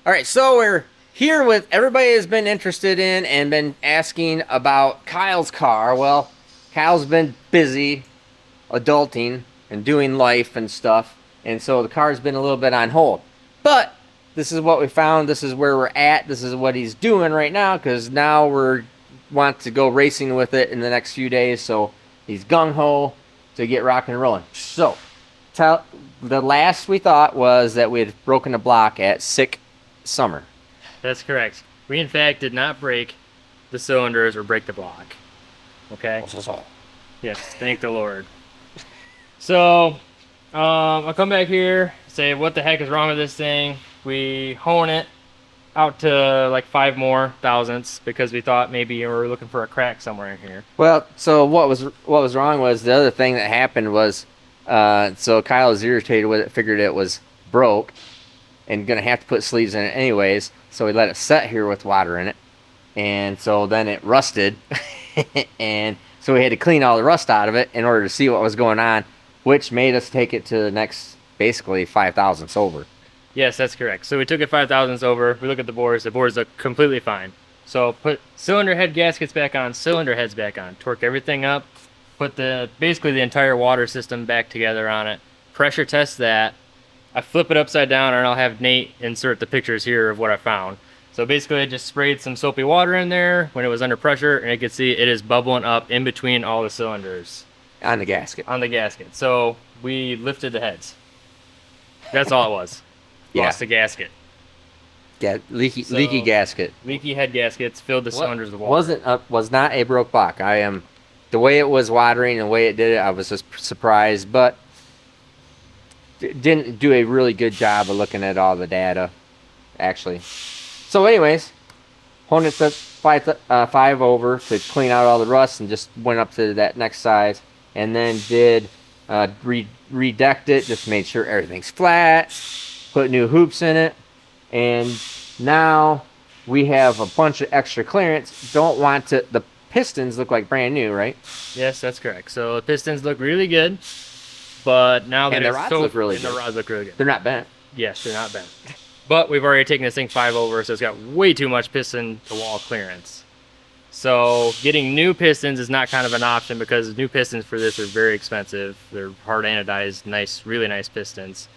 All right, so we're here with everybody has been interested in and been asking about Kyle's car. Well, Kyle's been busy adulting and doing life and stuff, and so the car's been a little bit on hold. But this is what we found. This is where we're at. This is what he's doing right now because now we're want to go racing with it in the next few days. So he's gung ho to get rocking and rolling. So the last we thought was that we had broken a block at Sick Summer. That's correct. We, in fact, did not break the cylinders or break the block. Okay? Yes, thank the Lord. So, I'll come back here, say, what the heck is wrong with this thing? We hone it out to like 5 more thousandths because we thought maybe we were looking for a crack somewhere in here. Well, so what was wrong was the other thing that happened was, so Kyle was irritated with it, figured it was broke, and gonna have to put sleeves in it anyways. So we let it set here with water in it, and so then it rusted, and so we had to clean all the rust out of it in order to see what was going on, which made us take it to the next basically 5 thousandths over. Yes, that's correct. So we took it 5 thousandths over. We look at the boards. The boards look completely fine. So put cylinder head gaskets back on, cylinder heads back on, torque everything up, put basically the entire water system back together on it, pressure test that. I flip it upside down and I'll have Nate insert the pictures here of what I found. So basically I just sprayed some soapy water in there when it was under pressure, and you can see it is bubbling up in between all the cylinders On the gasket. on the gasket. So we lifted the heads. That's all it was. Yeah. Lost the gasket. Yeah, leaky So- leaky gasket. Leaky head gaskets filled the cylinders with water. Was not a broke block. I am the way it was watering and the way it did it. I was just surprised, but didn't do a really good job of looking at all the data, actually. So, anyways, honed it to 5 over to clean out all the rust, and just went up to that next size, and then did redecked it, just made sure everything's flat, put new hoops in it, and now we have a bunch of extra clearance. Don't want to. The pistons look like brand new, right? Yes, that's correct. So the pistons look really good, but now And that the it's rods look really and the good. rods look really good. They're not bent. Yes, they're not bent. But we've already taken this thing 5 over, so it's got way too much piston to wall clearance. So getting new pistons is not kind of an option because new pistons for this are very expensive. They're hard anodized, nice, really nice pistons.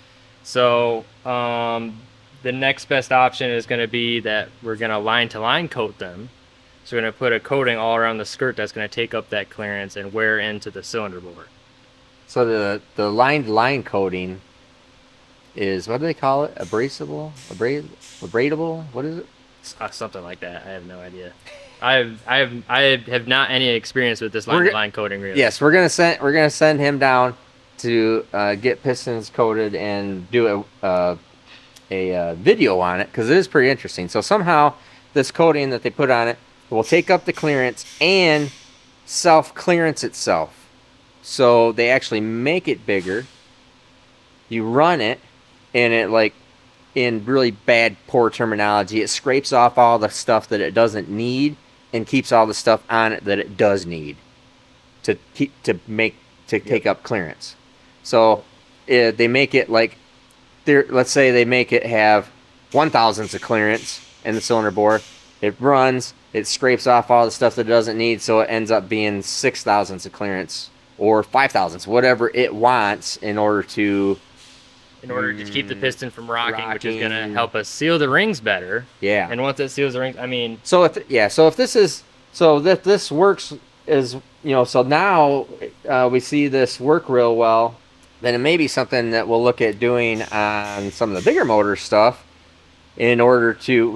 So the next best option is going to be that we're going to line-to-line coat them. So we're going to put a coating all around the skirt that's going to take up that clearance and wear into the cylinder board. So the line coating is, what do they call it? Abradable? What is it? Something like that. I have no idea. I have not any experience with this line coating really. Yes, we're gonna send him down to get pistons coated and do a video on it because it is pretty interesting. So somehow this coating that they put on it will take up the clearance and self-clearance itself. So they actually make it bigger. You run it, and it, like, in really bad, poor terminology, it scrapes off all the stuff that it doesn't need and keeps all the stuff on it that it does need to take up clearance. So they make it like, let's say they make it have 1/1000th of clearance in the cylinder bore. It runs, it scrapes off all the stuff that it doesn't need, so it ends up being 6/1000th of clearance or 5/1000th, whatever it wants in order to keep the piston from rocking, which is going to help us seal the rings better. Yeah. And once it seals the rings, I mean, So if this works, is, so now we see this work real well, then it may be something that we'll look at doing on some of the bigger motor stuff. We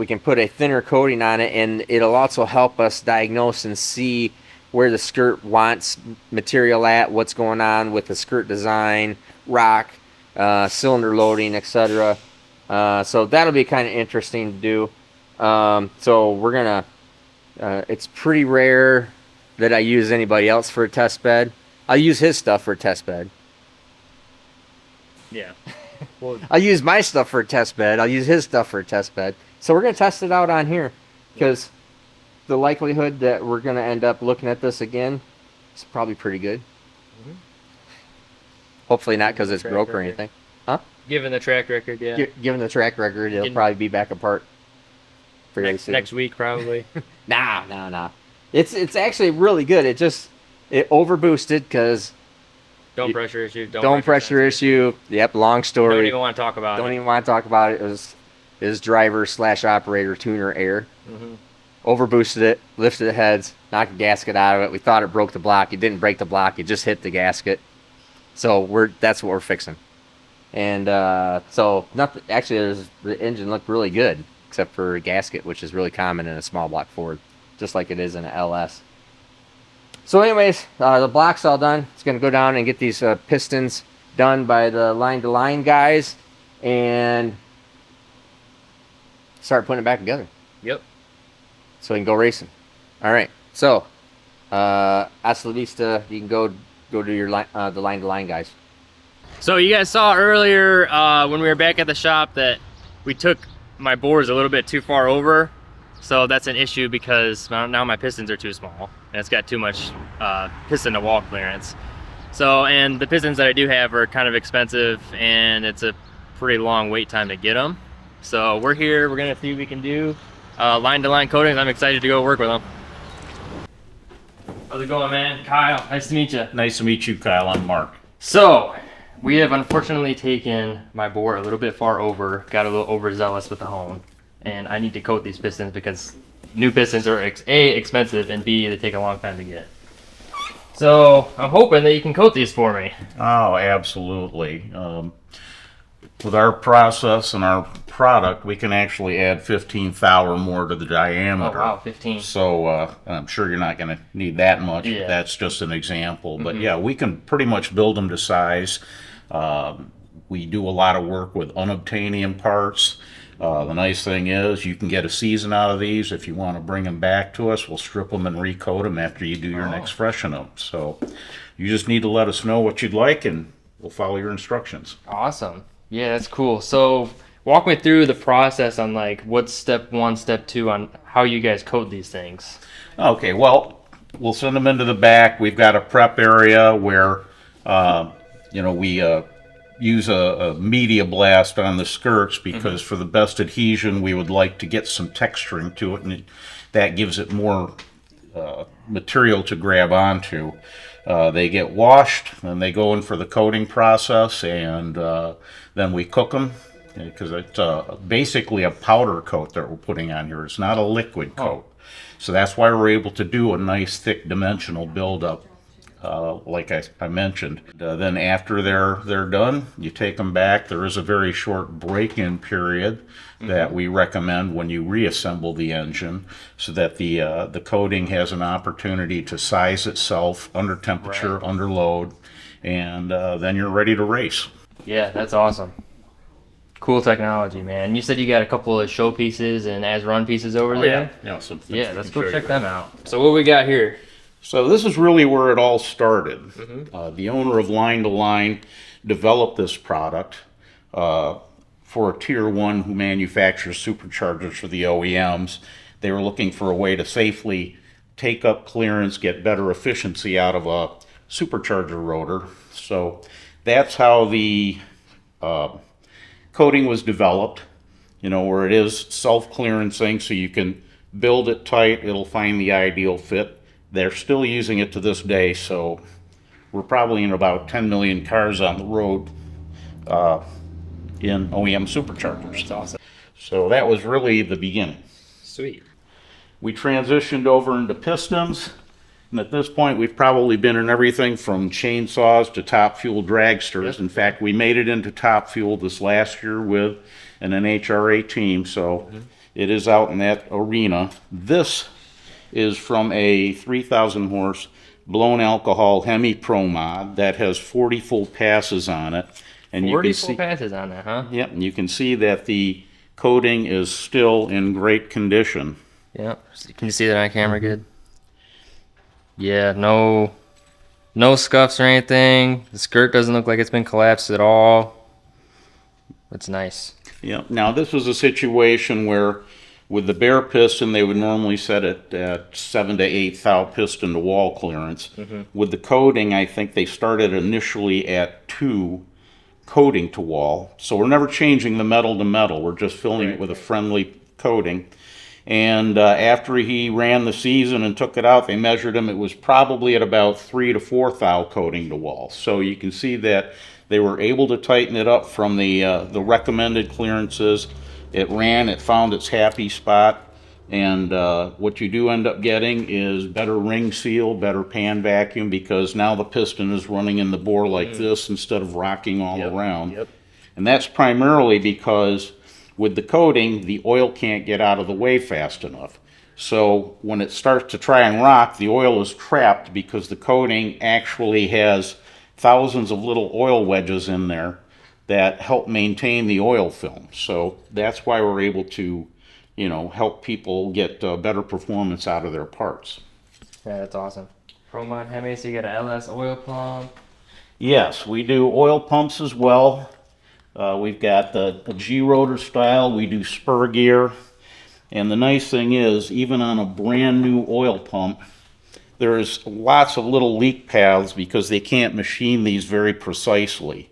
can put a thinner coating on it, and it'll also help us diagnose and see where the skirt wants material at, what's going on with the skirt design, rock, cylinder loading, etc. So that'll be kind of interesting to do. So we're gonna. It's pretty rare that I use anybody else for a test bed. I'll use his stuff for a test bed. yeah. Well, I'll use my stuff for a test bed. I'll use his stuff for a test bed. So we're gonna test it out on here, because the likelihood that we're gonna end up looking at this again is probably pretty good. Mhm. Hopefully not because it's broke or anything. Huh? Given the track record, yeah. Given the track record, it'll In- probably be back apart fairly Next, soon. next week, probably. Nah. It's actually really good. It overboosted because Don't pressure issue. don't pressure issue. Yep, long story. Don't even want to talk about Don't it. even want to talk about it. It was driver / operator tuner error. Mhm. Overboosted it, lifted the heads, knocked the gasket out of it. We thought it broke the block. It didn't break the block. It just hit the gasket. So that's what we're fixing. And so nothing. Actually, the engine looked really good, except for a gasket, which is really common in a small block Ford, just like it is in a LS. So, anyways, the block's all done. It's gonna go down and get these pistons done by the line-to-line guys, and start putting it back together Yep. so we can go racing. All right. So, hasta la vista. You can go to your the line-to-line guys. So you guys saw earlier when we were back at the shop that we took my bores a little bit too far over. So that's an issue because now my pistons are too small and it's got too much piston to wall clearance. So, and the pistons that I do have are kind of expensive and it's a pretty long wait time to get them. So we're here, we're gonna see what we can do. Line-to-line coatings, I'm excited to go work with them. How's it going, man? Kyle, nice to meet you. Nice to meet you, Kyle. I'm Mark. So, we have unfortunately taken my bore a little bit far over, got a little overzealous with the hone, and I need to coat these pistons because new pistons are A, expensive, and B, they take a long time to get. So, I'm hoping that you can coat these for me. Oh, absolutely. With our process and our product, we can actually add 1/15 thou or more to the Oh diameter. wow, 15. So I'm sure you're not going to need that much. Yeah. That's just an example. But yeah, we can pretty much build them to size. We do a lot of work with unobtainium parts. The nice thing is you can get a season out of these. If you want to bring them back to us, we'll strip them and recoat them after you do your next freshen up. So you just need to let us know what you'd like and we'll follow your instructions. Awesome. Yeah, that's cool. So, walk me through the process on like what's step 1, step 2 on how you guys coat these things. Okay, well, we'll send them into the back. We've got a prep area where, we use a media blast on the skirts because for the best adhesion, we would like to get some texturing to it, and that gives it more material to grab onto. They get washed, and they go in for the coating process, and then we cook them because it's basically a powder coat that we're putting on here. It's not a liquid coat. So that's why we're able to do a nice thick dimensional buildup, like I mentioned. Then after they're done, you take them back. There is a very short break-in period that we recommend when you reassemble the engine, so that the coating has an opportunity to size itself under temperature, under load, and then you're ready to race. Yeah, that's awesome. Cool technology, man. You said you got a couple of show pieces and as run pieces over there? Yeah, some things Yeah, we let's can go show check you. them out. So what we got here? So this is really where it all started. The owner of Line to Line developed this product for a Tier 1 who manufactures superchargers for the OEMs. They were looking for a way to safely take up clearance, get better efficiency out of a supercharger rotor. So that's how the coating was developed, where it is self-clearancing, so you can build it tight, it'll find the ideal fit. They're still using it to this day, so we're probably in about 10 million cars on the road in OEM superchargers. That's awesome. So that was really the beginning. Sweet. We transitioned over into pistons, and at this point we've probably been in everything from chainsaws to top fuel dragsters. Yep. In fact, we made it into top fuel this last year with an NHRA team, so it is out in that arena. This is from a 3,000 horse blown alcohol Hemi Pro Mod that has 40 full passes on it. And 40 you can full see, passes on that, huh? yep, and you can see that the coating is still in great condition. Yep. Can you see that on camera good? Yeah, no scuffs or anything. The skirt doesn't look like it's been collapsed at all. It's nice. Yeah. Now this was a situation where, with the bare piston, they would normally set it at 7 to 8 thou piston to wall clearance. With the coating, I think they started initially at 2 coating to wall. So we're never changing the metal to metal. We're just filling it with a friendly coating. And after he ran the season and took it out, they measured him. It was probably at about 3 to 4 thou coating to wall. So you can see that they were able to tighten it up from the recommended clearances. It ran, it found its happy spot. And what you do end up getting is better ring seal, better pan vacuum, because now the piston is running in the bore like this instead of rocking all around. Yep. And that's primarily because with the coating, the oil can't get out of the way fast enough. So when it starts to try and rock, the oil is trapped because the coating actually has thousands of little oil wedges in there that help maintain the oil film. So that's why we're able to, help people get better performance out of their parts. Yeah, that's awesome. Promon Hemi, so you got an LS oil pump. Yes, we do oil pumps as well. We've got the G-rotor style. We do spur gear. And the nice thing is, even on a brand new oil pump, there's lots of little leak paths because they can't machine these very precisely.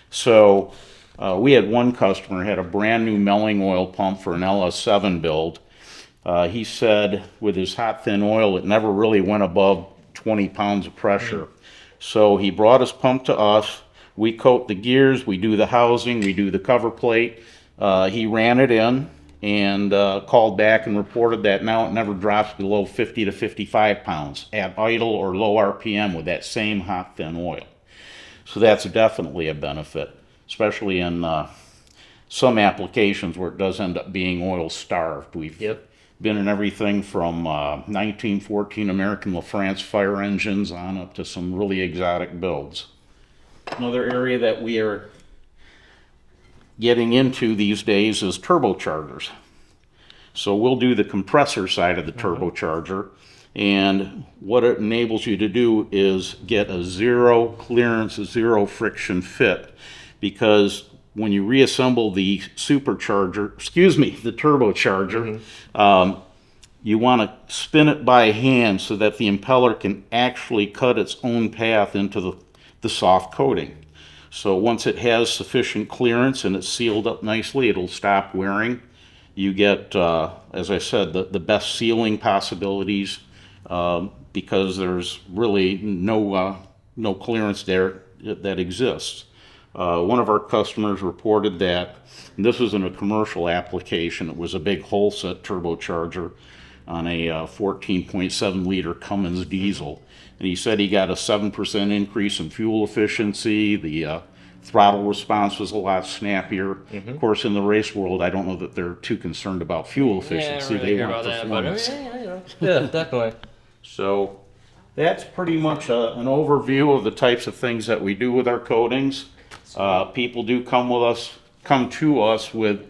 So we had one customer had a brand new Melling oil pump for an LS7 build. He said with his hot thin oil, it never really went above 20 pounds of pressure. So he brought his pump to us. We coat the gears, we do the housing, we do the cover plate. He ran it in and called back and reported that now it never drops below 50 to 55 pounds at idle or low RPM with that same hot thin oil. So that's definitely a benefit, especially in some applications where it does end up being oil starved. We've been in everything from 1914 American LaFrance fire engines on up to some really exotic builds. Another area that we are getting into these days is turbochargers. So we'll do the compressor side of the turbocharger, and what it enables you to do is get a zero clearance, zero friction fit, because when you reassemble the the turbocharger, you want to spin it by hand so that the impeller can actually cut its own path into the soft coating. So once it has sufficient clearance and it's sealed up nicely, it'll stop wearing. You get, as I said, the best sealing possibilities because there's really no clearance there that exists. One of our customers reported that, and this was in a commercial application, it was a big hole set turbocharger on a 14.7 liter Cummins diesel. And he said he got a 7% increase in fuel efficiency. The throttle response was a lot snappier. Of course, in the race world, I don't know that they're too concerned about fuel efficiency. Yeah, really they want performance. yeah, definitely. So that's pretty much an overview of the types of things that we do with our coatings. People do come to us with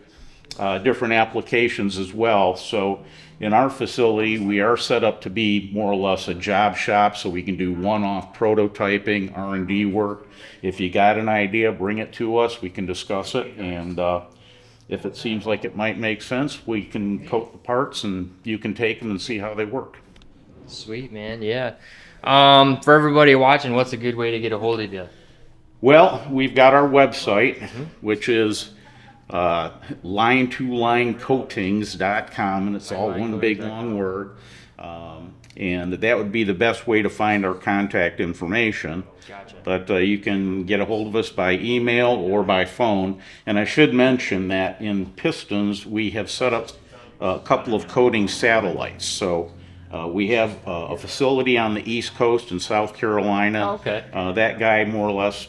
different applications as well. So in our facility, we are set up to be more or less a job shop, so we can do one-off prototyping, R&D work. If you got an idea, bring it to us. We can discuss it, and if it seems like it might make sense, we can coat the parts, and you can take them and see how they work. Sweet, man. Yeah. For everybody watching, what's a good way to get a hold of you? Well, we've got our website, which is line2linecoatings.com, and it's all one big long word. And that would be the best way to find our contact information. Gotcha. But you can get a hold of us by email or by phone. And I should mention that in pistons, we have set up a couple of coating satellites. So we have a facility on the East Coast in South Carolina. Oh, okay. That guy more or less,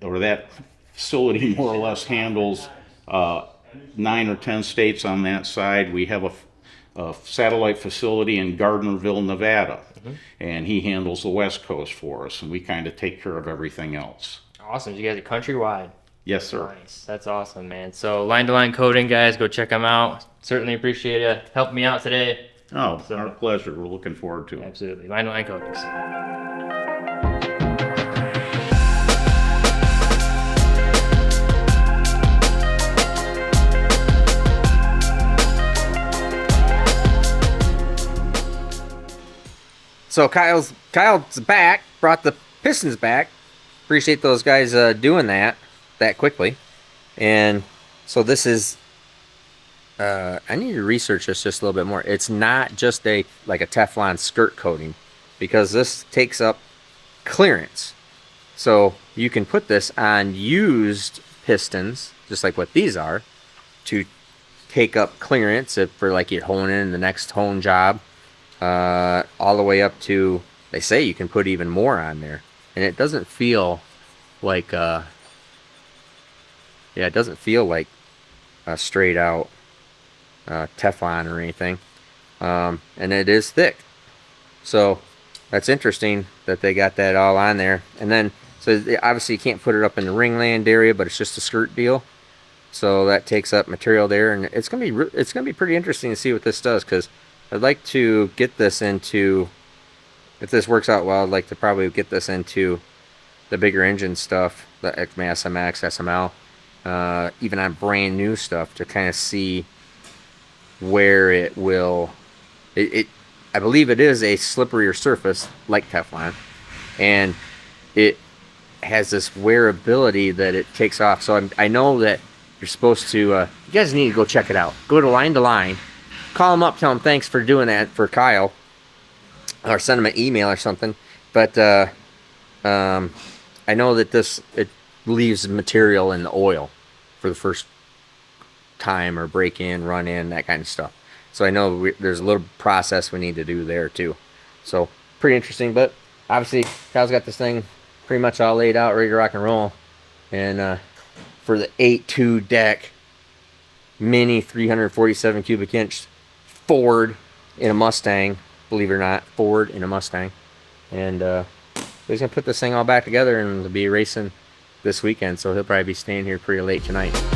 or that facility more or less handles 9 or 10 states on that side. We have a satellite facility in Gardnerville, Nevada, and he handles the West Coast for us, and we kind of take care of everything else. Awesome. You guys are countrywide. Yes, sir. Nice. That's awesome, man. So Line to Line Coating, guys, go check them out. Certainly appreciate you helping me out today. Oh, our pleasure. We're looking forward to it. Absolutely. Line to Line Coatings. So Kyle's back, brought the Pistons back. Appreciate those guys doing that. that quickly. And so this is, I need to research this just a little bit more. It's not just like a Teflon skirt coating, because this takes up clearance. So you can put this on used pistons, just like what these are, to take up clearance if for like you're honing in the next hone job, all the way up to, they say you can put even more on there, and it doesn't feel like it doesn't feel like straight out Teflon or anything, and it is thick. So that's interesting that they got that all on there. And then, so obviously you can't put it up in the ringland area, but it's just a skirt deal. So that takes up material there, and it's gonna be pretty interesting to see what this does, because I'd like to get this into, if this works out well, I'd like to probably get this into the bigger engine stuff, the SMX, SML, even on brand new stuff, to kind of see where it will. I believe it is a slipperier surface like Teflon, and it has this wearability that it takes off. So I know that you're supposed to, you guys need to go check it out. Go to Line to Line, call them up, tell them thanks for doing that for Kyle, or send them an email or something. But I know that it leaves material in the oil for the first time, or break in, run in, that kind of stuff. So I know there's a little process we need to do there too. So pretty interesting, but obviously Kyle's got this thing pretty much all laid out, ready to rock and roll. And for the 8.2 deck mini 347 cubic inch Ford in a Mustang, believe it or not, Ford in a Mustang. And he's gonna put this thing all back together and be racing this weekend, so he'll probably be staying here pretty late tonight.